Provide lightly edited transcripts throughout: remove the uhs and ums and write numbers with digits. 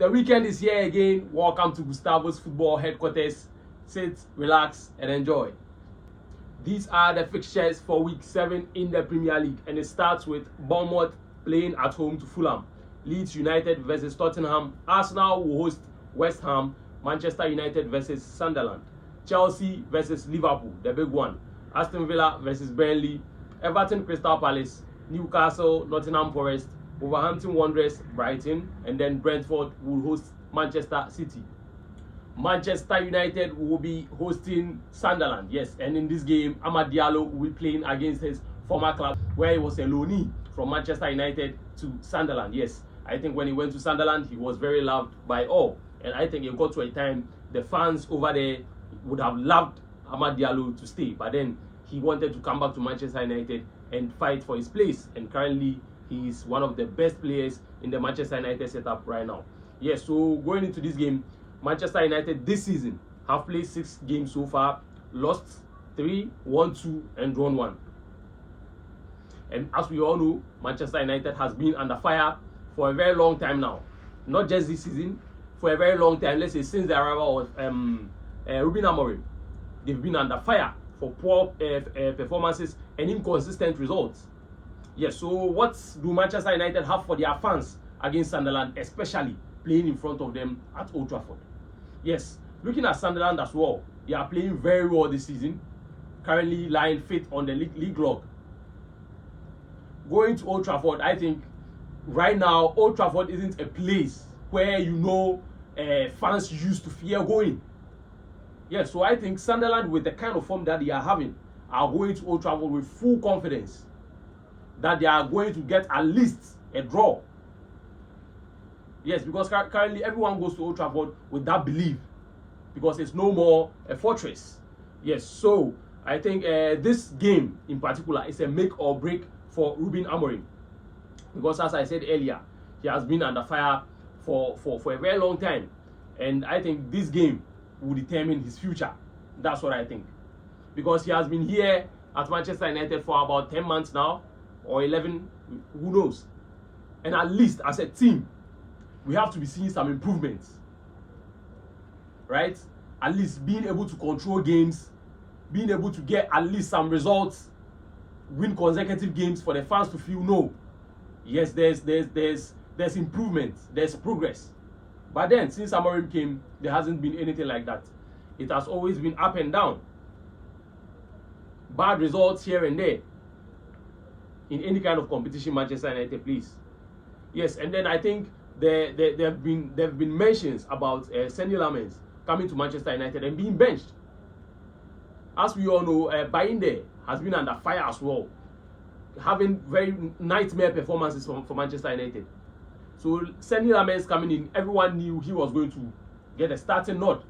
The weekend is here again. Welcome to Gustavo's football headquarters. Sit, relax, and enjoy. These are the fixtures for week 7 in the Premier League, and it starts with Bournemouth playing at home to Fulham, Leeds United versus Tottenham, Arsenal will host West Ham, Manchester United versus Sunderland, Chelsea versus Liverpool, the big one, Aston Villa versus Burnley, Everton Crystal Palace, Newcastle Nottingham Forest, Wolverhampton Wanderers Brighton, and then Brentford will host Manchester City. Manchester United will be hosting Sunderland, yes, and in this game, Amad Diallo will be playing against his former club, where he was a loanee from Manchester United to Sunderland. Yes, I think when he went to Sunderland, he was very loved by all, and I think it got to a time the fans over there would have loved Amad Diallo to stay, but then he wanted to come back to Manchester United and fight for his place, and currently he is one of the best players in the Manchester United setup right now. Yes, so going into this game, Manchester United this season have played 6 games so far, lost 3, won 2, and drawn 1. And as we all know, Manchester United has been under fire for a very long time now. Not just this season, for a very long time. Let's say since the arrival of Ruben Amorim, they've been under fire for poor performances and inconsistent results. Yes, so what do Manchester United have for their fans against Sunderland, especially playing in front of them at Old Trafford? Yes, looking at Sunderland as well, they are playing very well this season, currently lying fifth on the league log. Going to Old Trafford, I think right now Old Trafford isn't a place where fans used to fear going. Yes, so I think Sunderland, with the kind of form that they are having, are going to Old Trafford with full confidence that they are going to get at least a draw. Yes, because currently everyone goes to Old Trafford with that belief, because it's no more a fortress. Yes, so I think this game in particular is a make or break for Ruben Amorim, because as I said earlier, he has been under fire for a very long time, and I think this game will determine his future. That's what I think, because he has been here at Manchester United for about 10 months now, or 11, who knows. And at least as a team, we have to be seeing some improvements, right? At least being able to control games, being able to get at least some results, win consecutive games for the fans to feel, no, yes, there's improvement, there's progress. But then since Amorim came, there hasn't been anything like that. It has always been up and down, bad results here and there in any kind of competition Manchester United plays. Yes, and then I think there have been mentions about Senny Lamens coming to Manchester United and being benched. As we all know, Bayinde has been under fire as well, having very nightmare performances for Manchester United. So Senny Lamens coming in, everyone knew he was going to get a starting nod,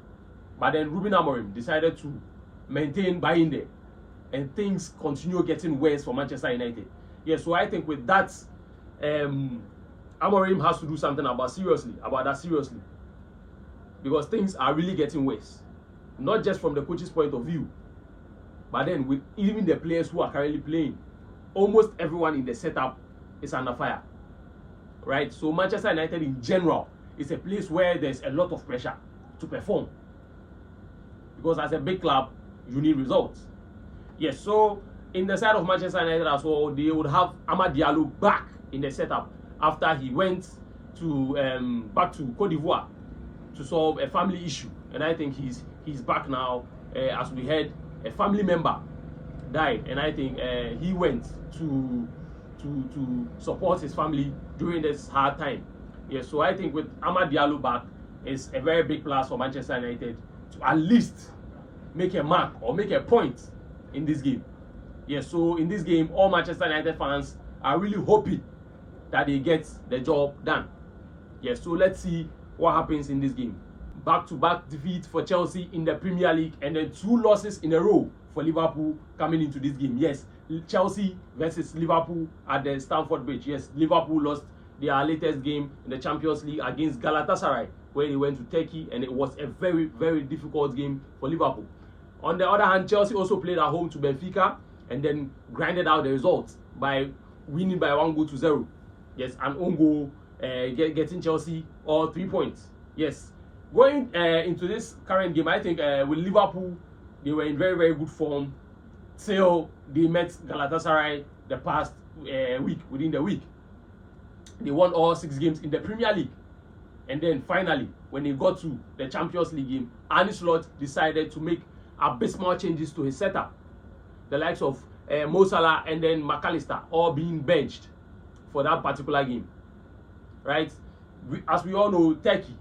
but then Ruben Amorim decided to maintain Bayinde, and things continue getting worse for Manchester United. Yes, so I think with that, Amorim has to do something about that seriously, because things are really getting worse, not just from the coach's point of view, but then with even the players who are currently playing. Almost everyone in the setup is under fire, right? So Manchester United in general is a place where there's a lot of pressure to perform, because as a big club, you need results. Yes, so in the side of Manchester United as well, they would have Amad Diallo back in the setup after he went to back to Cote d'Ivoire to solve a family issue, and I think he's back now. As we heard, a family member died, and I think he went to support his family during this hard time. Yes, so I think with Amad Diallo back, is a very big plus for Manchester United to at least make a mark or make a point in this game. Yes, so in this game, all Manchester United fans are really hoping that they get the job done. Yes, so let's see what happens in this game. Back-to-back defeat for Chelsea in the Premier League, and then 2 losses in a row for Liverpool coming into this game. Yes, Chelsea versus Liverpool at the Stamford Bridge. Yes, Liverpool lost their latest game in the Champions League against Galatasaray, where they went to Turkey, and it was a very, very difficult game for Liverpool. On the other hand, Chelsea also played at home to Benfica and then grinded out the results by winning by 1-0. Yes, an own goal getting Chelsea or 3 points. Yes, going into this current game, I think with Liverpool, they were in very, very good form till they met Galatasaray the past week. Within the week, they won all 6 games in the Premier League. And then finally, when they got to the Champions League game, Arne Slot decided to make abysmal changes to his setup. The likes of Mo Salah and then McAllister all being benched for that particular game. Right? As we all know, Turkey,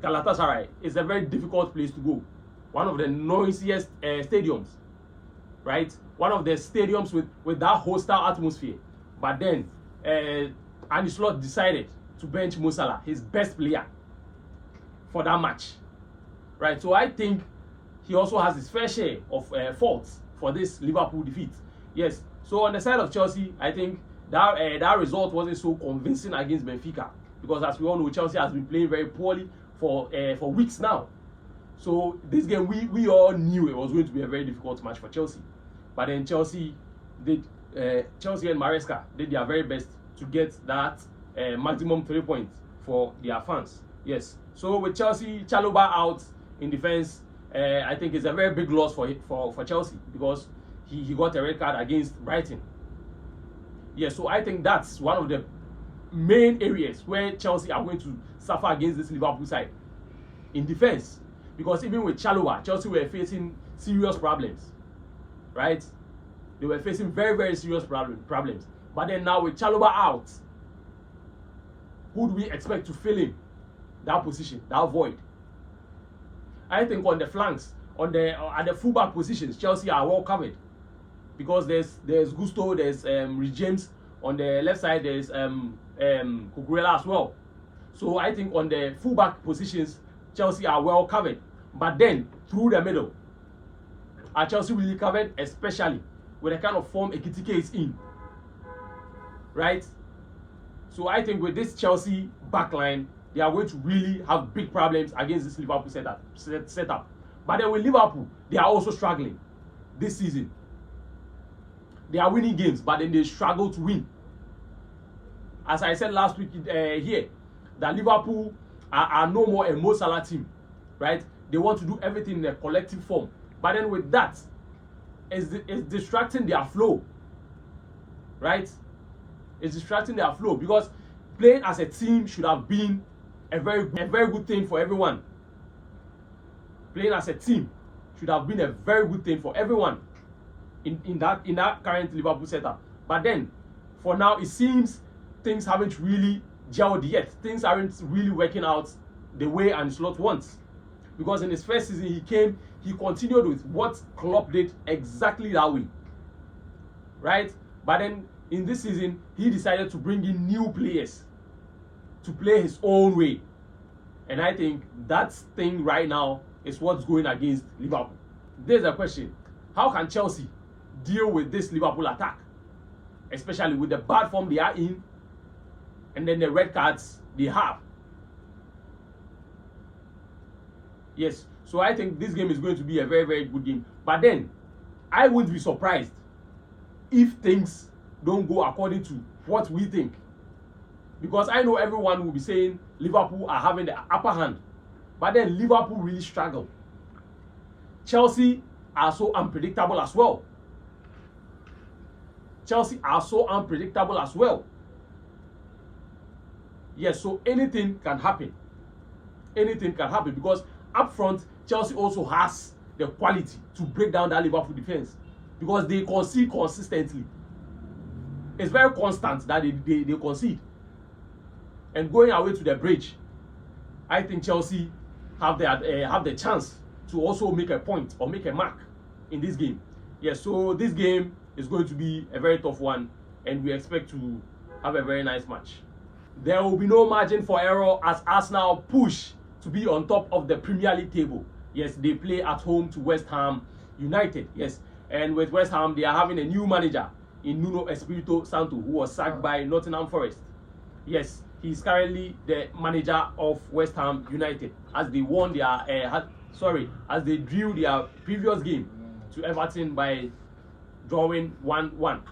Galatasaray is a very difficult place to go. One of the noisiest stadiums. Right? One of the stadiums with that hostile atmosphere. But then, Arne Slot decided to bench Mo Salah, his best player, for that match. Right? So I think he also has his fair share of faults for this Liverpool defeat. Yes. So on the side of Chelsea, I think that result wasn't so convincing against Benfica, because as we all know, Chelsea has been playing very poorly for weeks now. So this game, we all knew it was going to be a very difficult match for Chelsea. But then Chelsea and Maresca did their very best to get that maximum 3 points for their fans. Yes. So with Chelsea, Chalobah out in defense, I think it's a very big loss for Chelsea, because he got a red card against Brighton. Yes. So I think that's one of the main areas where Chelsea are going to suffer against this Liverpool side in defense, because even with Chalobah, Chelsea were facing serious problems. Right? They were facing very, very serious problems. But then now with Chalobah out, who do we expect to fill in that position, that void? I think on the flanks, at the fullback positions, Chelsea are well covered, because there's Gusto, there's Reece James. On the left side, there's Cucurella as well. So I think on the fullback positions, Chelsea are well covered. But then through the middle, are Chelsea really covered, especially with the kind of form Ekitike is in? Right? So I think with this Chelsea backline, they are going to really have big problems against this Liverpool setup. But then with Liverpool, they are also struggling this season. They are winning games, but then they struggle to win. As I said last week here, that Liverpool are no more a Mo Salah team. Right? They want to do everything in a collective form. But then with that, it's distracting their flow. Right? It's distracting their flow, because playing as a team should have been a very good thing for everyone. Playing as a team should have been a very good thing for everyone in that current Liverpool setup. But then, for now, it seems things haven't really gelled yet. Things aren't really working out the way Arne Slot wants. Because in his first season, he continued with what Klopp did exactly that way. Right? But then in this season, he decided to bring in new players to play his own way. And I think that thing right now is what's going against Liverpool. There's a question. How can Chelsea deal with this Liverpool attack? Especially with the bad form they are in, and then the red cards they have. Yes, so I think this game is going to be a very, very good game. But then, I wouldn't be surprised if things don't go according to what we think. Because I know everyone will be saying Liverpool are having the upper hand. But then Liverpool really struggle. Chelsea are so unpredictable as well. Chelsea are so unpredictable as well. Yes, so anything can happen. Anything can happen, because up front, Chelsea also has the quality to break down that Liverpool defense, because they concede consistently. It's very constant that they concede. And going away to the bridge, I think Chelsea have the chance to also make a point or make a mark in this game. Yes, so this game is going to be a very tough one, and we expect to have a very nice match. There will be no margin for error as Arsenal push to be on top of the Premier League table. Yes, they play at home to West Ham United. Yes, and with West Ham, they are having a new manager in Nuno Espirito Santo, who was sacked by Nottingham Forest. Yes, he's currently the manager of West Ham United, as they won their as they drew their previous game to Everton by drawing 1-1.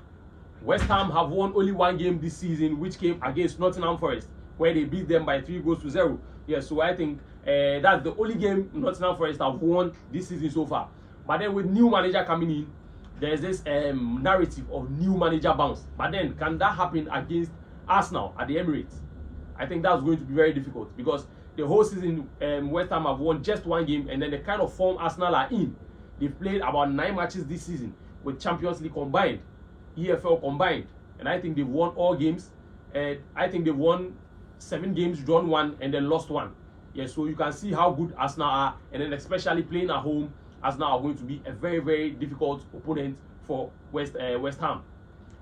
West Ham have won only one game this season, which came against Nottingham Forest. where they beat them by 3-0. Yes, so I think that's the only game Nottingham Forest have won this season so far. But then with new manager coming in, there's this narrative of new manager bounce. But then, can that happen against Arsenal at the Emirates? I think that's going to be very difficult, because the whole season West Ham have won just one game, and then the kind of form Arsenal are in, they've played about 9 matches this season with Champions League combined, EFL combined, and I think they've won all games. And I think they've won 7 games, drawn 1, and then lost 1. Yeah, so you can see how good Arsenal are, and then especially playing at home, Arsenal are going to be a very, very difficult opponent for West Ham.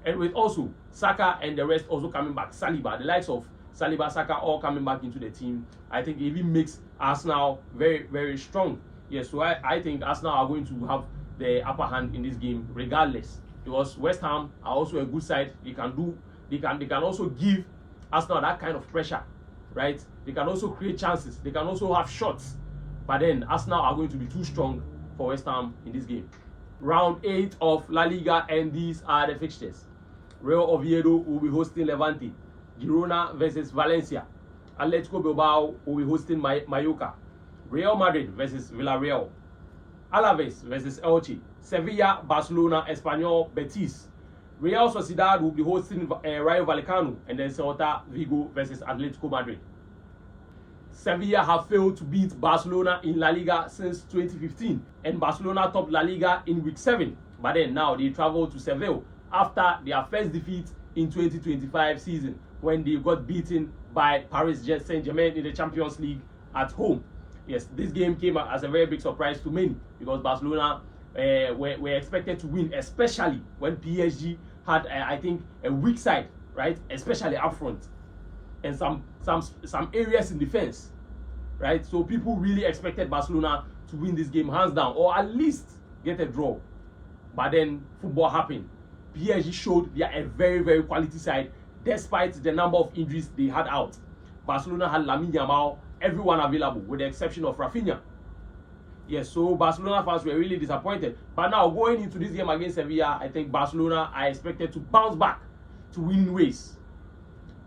And with also Saka and the rest also coming back, Saliba, the likes of Saliba, Saka all coming back into the team, I think it even makes Arsenal very, very strong. Yes, so I think Arsenal are going to have the upper hand in this game regardless, because West Ham are also a good side. They can also give Arsenal that kind of pressure, right? They can also create chances. They can also have shots. But then Arsenal are going to be too strong for West Ham in this game. Round 8 of La Liga, and these are the fixtures. Real Oviedo will be hosting Levante. Girona versus Valencia. Atletico Bilbao will be hosting Mallorca. Real Madrid versus Villarreal. Alaves versus Elche. Sevilla, Barcelona, Espanyol, Betis. Real Sociedad will be hosting Rayo Vallecano, and then Celta Vigo versus Atletico Madrid. Sevilla have failed to beat Barcelona in La Liga since 2015, and Barcelona topped La Liga in week 7. But then now they travel to Seville after their first defeat in 2025 season, when they got beaten by Paris Saint-Germain in the Champions League at home. Yes, this game came as a very big surprise to many, because Barcelona were expected to win, especially when PSG had, I think, a weak side, right? Especially up front, and some areas in defense, right? So people really expected Barcelona to win this game hands down, or at least get a draw. But then football happened. PSG showed they are a very, very quality side, despite the number of injuries they had out. Barcelona had Lamine Yamal, everyone available, with the exception of Rafinha. Yes, so Barcelona fans were really disappointed. But now, going into this game against Sevilla, I think Barcelona are expected to bounce back to winning ways.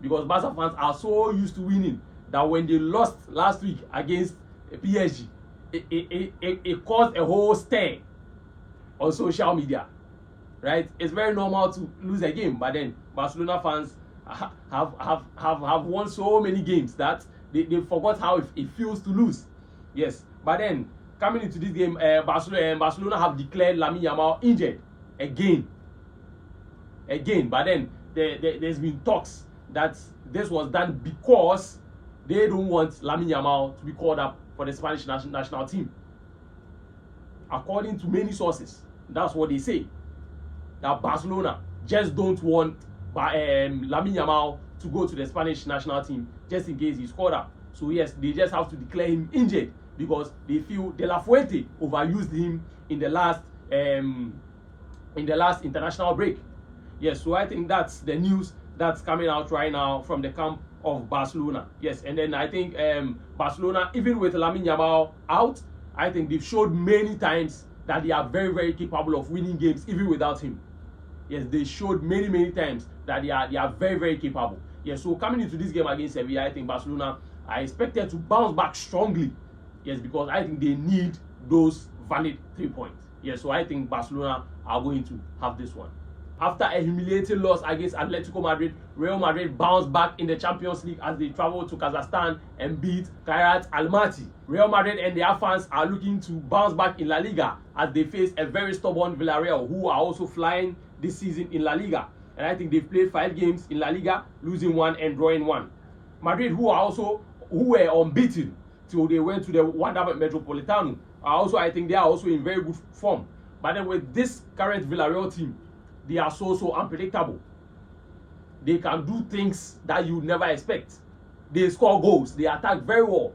Because Barca fans are so used to winning that when they lost last week against PSG, it caused a whole stir on social media. Right? It's very normal to lose a game, but then Barcelona fans have won so many games that they forgot how it feels to lose. Yes, but then coming into this game, Barcelona have declared Lamine Yamal injured again. But then there's been talks that this was done because they don't want Lamine Yamal to be called up for the Spanish national team. According to many sources, that's what they say. That Barcelona just don't want Lamine Yamal to go to the Spanish national team just in case he's called up. So yes, they just have to declare him injured, because they feel De La Fuente overused him in the last international break. Yes, so I think that's the news that's coming out right now from the camp of Barcelona. Yes, and then I think Barcelona, even with Lamine Yamal out, I think they've showed many times that they are very, very capable of winning games even without him. Yes, they showed many times that they are very, very capable. Yes, so coming into this game against Sevilla, I think Barcelona are expected to bounce back strongly. Yes, because I think they need those valid 3 points. Yes, so I think Barcelona are going to have this one. After a humiliating loss against Atletico Madrid, Real Madrid bounced back in the Champions League as they traveled to Kazakhstan and beat Kairat Almaty. Real Madrid and their fans are looking to bounce back in La Liga as they face a very stubborn Villarreal, who are also flying this season in La Liga. And I think they've played 5 games in La Liga, losing 1 and drawing 1. Madrid, who were unbeaten till they went to the Wanda Metropolitano, I think they are also in very good form. But then with this current Villarreal team, they are so unpredictable. They can do things that you never expect. They score goals. They attack very well.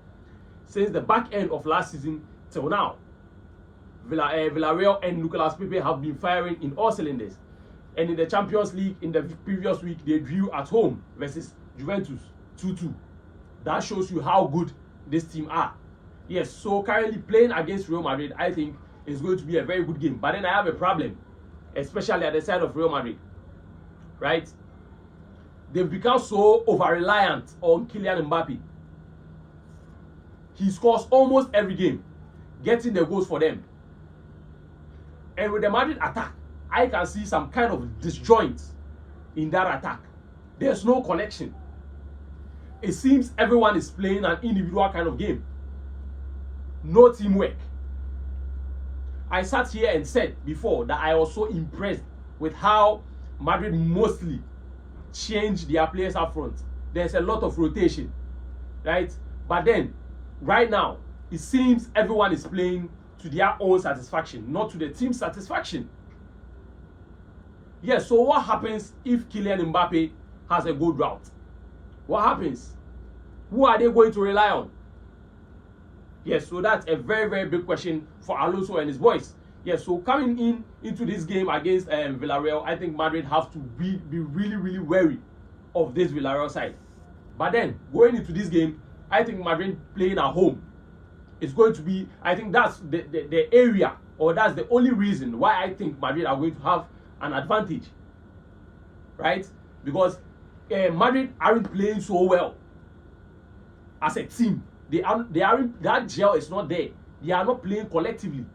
Since the back end of last season till now, Villarreal and Nicolas Pepe have been firing in all cylinders. And in the Champions League, in the previous week, they drew at home versus Juventus 2-2. That shows you how good this team are. Yes, so currently playing against Real Madrid, I think is going to be a very good game. But then I have a problem, especially at the side of Real Madrid, right? they've become so over-reliant on Kylian Mbappe. He scores almost every game, getting the goals for them. And with the Madrid attack, I can see some kind of disjoint in that attack. There's no connection. It seems everyone is playing an individual kind of game. No teamwork. I sat here and said before that I was so impressed with how Madrid mostly changed their players up front. There's a lot of rotation, right? But then, right now, it seems everyone is playing to their own satisfaction, not to the team's satisfaction. Yes, so what happens if Kylian Mbappe has a good route? What happens? Who are they going to rely on? Yes, so that's a very, very big question for Alonso and his boys. Yes, so coming into this game against Villarreal, I think Madrid have to be really, really wary of this Villarreal side. But then, going into this game, I think Madrid playing at home is going to be, I think that's the area, or that's the only reason why I think Madrid are going to have an advantage, right? Because Madrid aren't playing so well as a team. They aren't, that gel is not there. They are not playing collectively.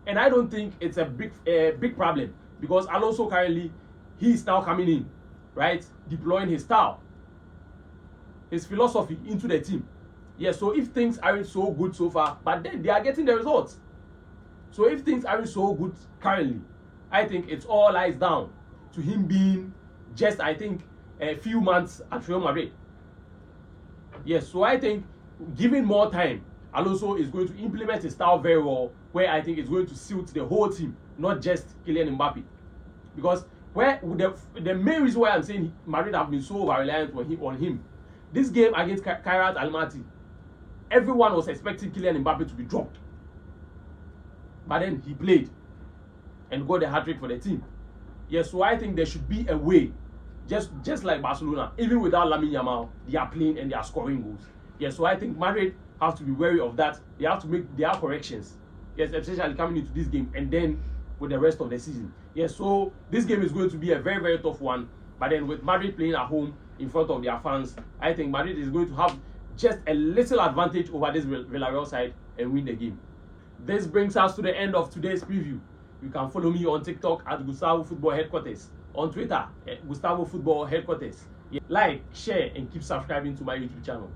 And I don't think it's a big problem, because Alonso currently, he's now coming in, right? Deploying his style, his philosophy into the team. Yeah, so if things aren't so good so far, but then they are getting the results. So if things aren't so good currently, I think it's all lies down to him being just, I think, a few months at Real Madrid. Yes, so I think given more time, Alonso is going to implement his style very well, where I think it's going to suit the whole team, not just Kylian Mbappe. Because where the main reason why I'm saying Madrid have been so over-reliant on him, this game against Kairat Almaty, everyone was expecting Kylian Mbappe to be dropped. But then he played and got the hat-trick for the team. Yes, so I think there should be a way, just like Barcelona, even without Lamine Yamal, they are playing and they are scoring goals. Yes, so I think Madrid have to be wary of that. They have to make their corrections. Yes, especially coming into this game and then with the rest of the season. Yes, so this game is going to be a very, very tough one. But then with Madrid playing at home in front of their fans, I think Madrid is going to have just a little advantage over this Villarreal side and win the game. This brings us to the end of today's preview. You can follow me on TikTok at Gustavo Football Headquarters, on Twitter at Gustavo Football Headquarters. Like, share, and keep subscribing to my YouTube channel.